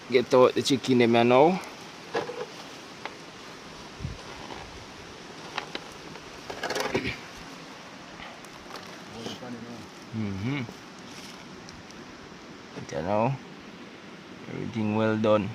Get out the chicken them here now. You know, everything well done.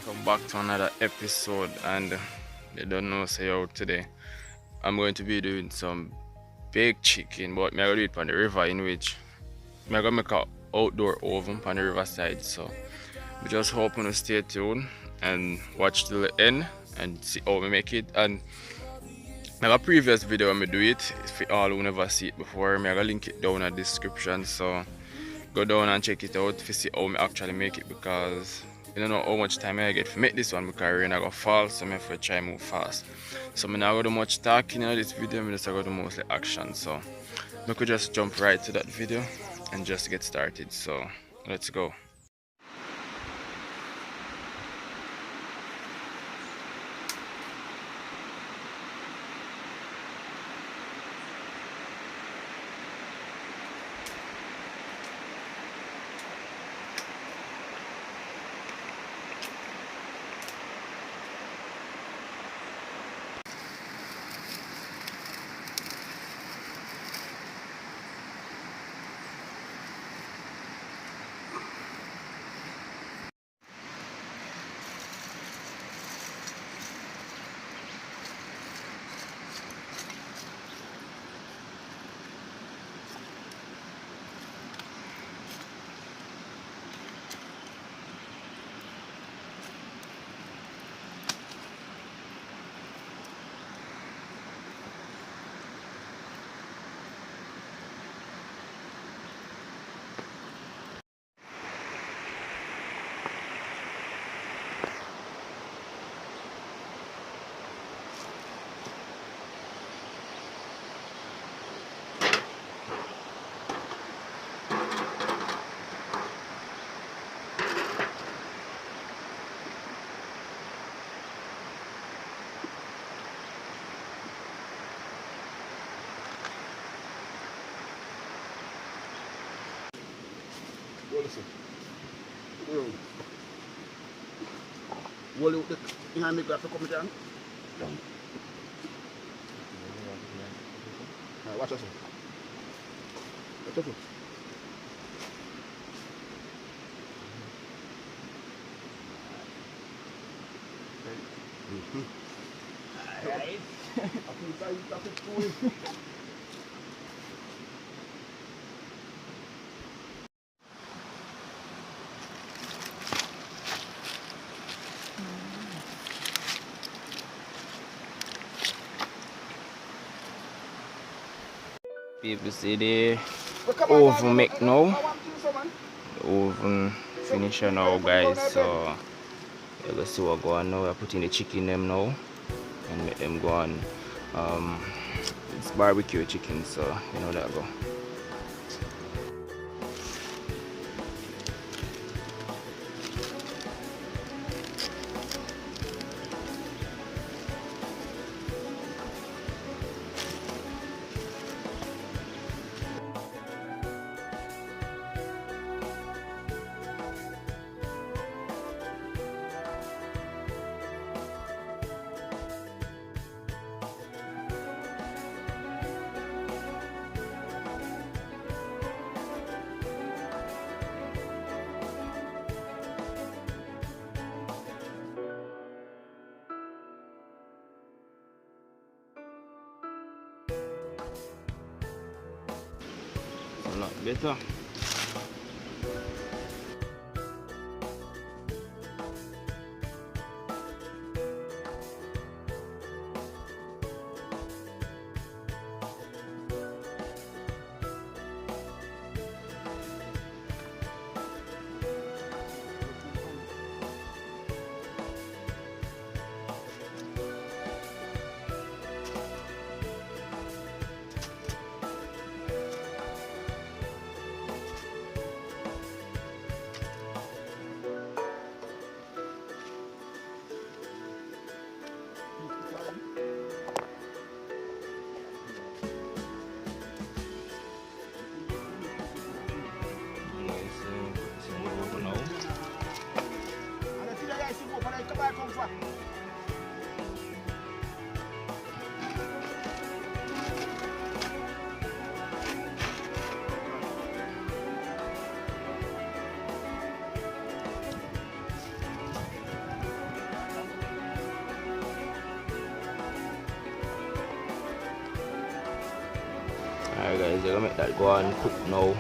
Come back to another episode, and they don't know say out today. I'm going to be doing some baked chicken, but I'm gonna do it on the river, in which I'm gonna make a outdoor oven on the riverside. So we just hope to stay tuned and watch till the end and see how we make it. And I have a previous video when I do it. If you all who never see it before, I'm gonna link it down in the description. So go down and check it out to see how I actually make it, because you don't know how much time I get to make this one, because rain I go fall, so I have to try move fast. So I'm not going to do much talking in this video, I'm just going to do mostly action. So I could just jump right to that video and just get started. So let's go. Wall out the behind me graph come down. Watch us. Watch us. Alright. People see the oven make now. The oven finisher now, guys. So you go see what go on now. I put in the chicken them now and make them go on. It's barbecue chicken, so you know that go. A lot better. Alright guys, you're gonna make that go and cook now.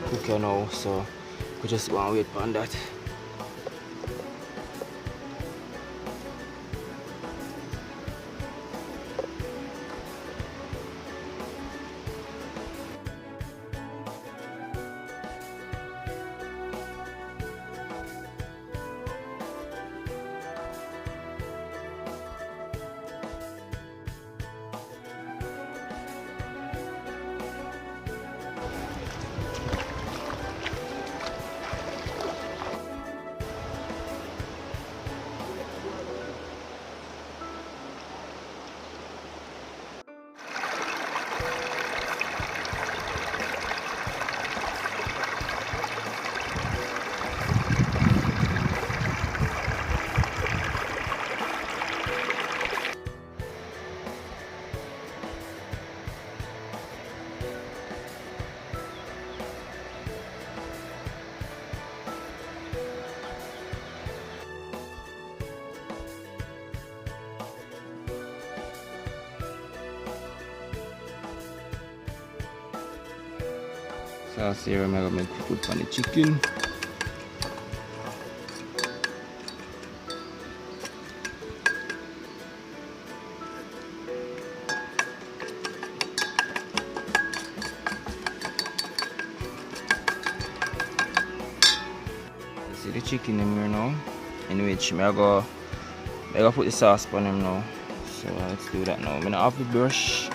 Cook here now, so we just want to wait on that. Sauce here, I'm gonna put on the chicken. See the chicken in here now, in which I go put the sauce on them now. So let's do that now. I'm gonna have to brush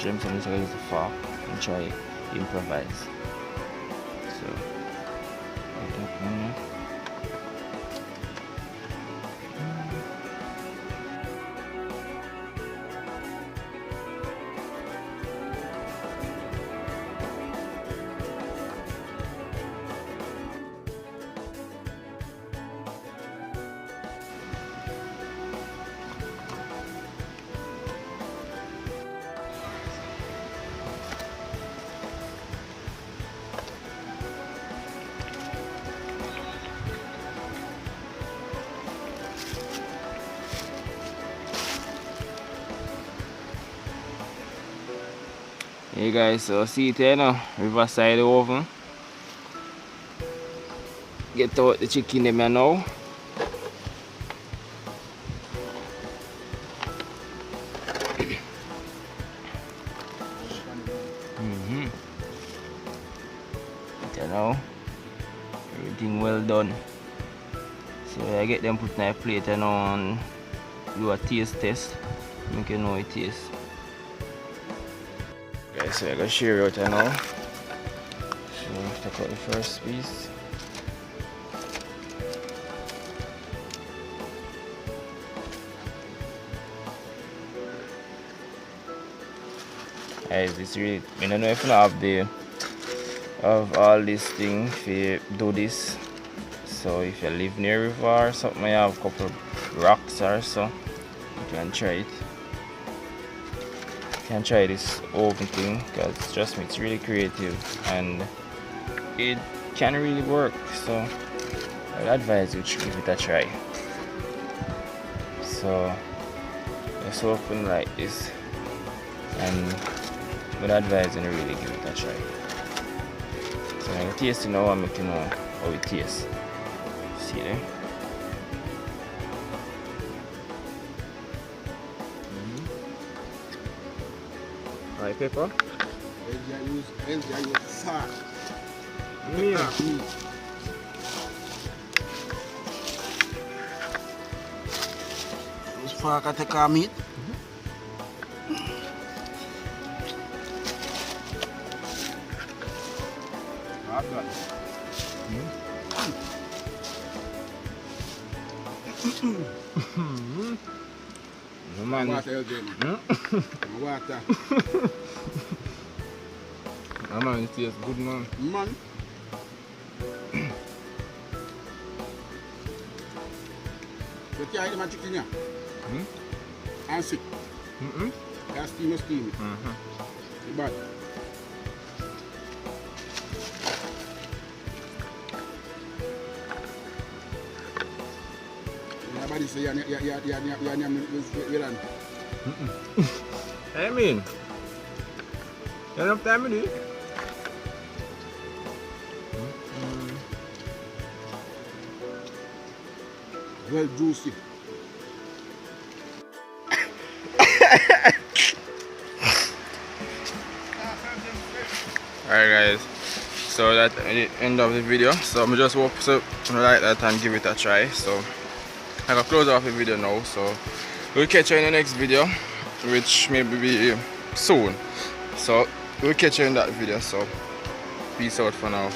them, so I'm just gonna use the fork and try improvise. So put that on there. Hey guys, so see it here now, reverse side of the oven. Get out the chicken them here now. You know, everything well done. So I get them put in a plate and on do a taste test. Make you know it tastes. Okay, so I'm gonna shear out here now. So take out the first piece. Guys, this really, I don't know if you have all this thing if you do this. So if you live near a river or something, you have a couple of rocks or so, you can try it. You can try this oven thing because trust me, it's really creative and it can really work. So I'd advise you to give it a try. So just open like this, and would advise you to really give it a try. So I'm gonna taste it now and make you know how it tastes. See there? Right, pepper? I use salt. Yeah. Use fork and take our meat. No man. Water, water. No man, it tastes good, man. Man. You can't eat my chicken here. And sick. You steam it. It's bad. Everybody say you're I mean, you enough time to do it. well juicy. Alright guys, so that's the end of the video. So I'm just hope so like that and give it a try. So I can close off the video now. So we'll catch you in the next video, which may be soon. So we'll catch you in that video. So peace out for now.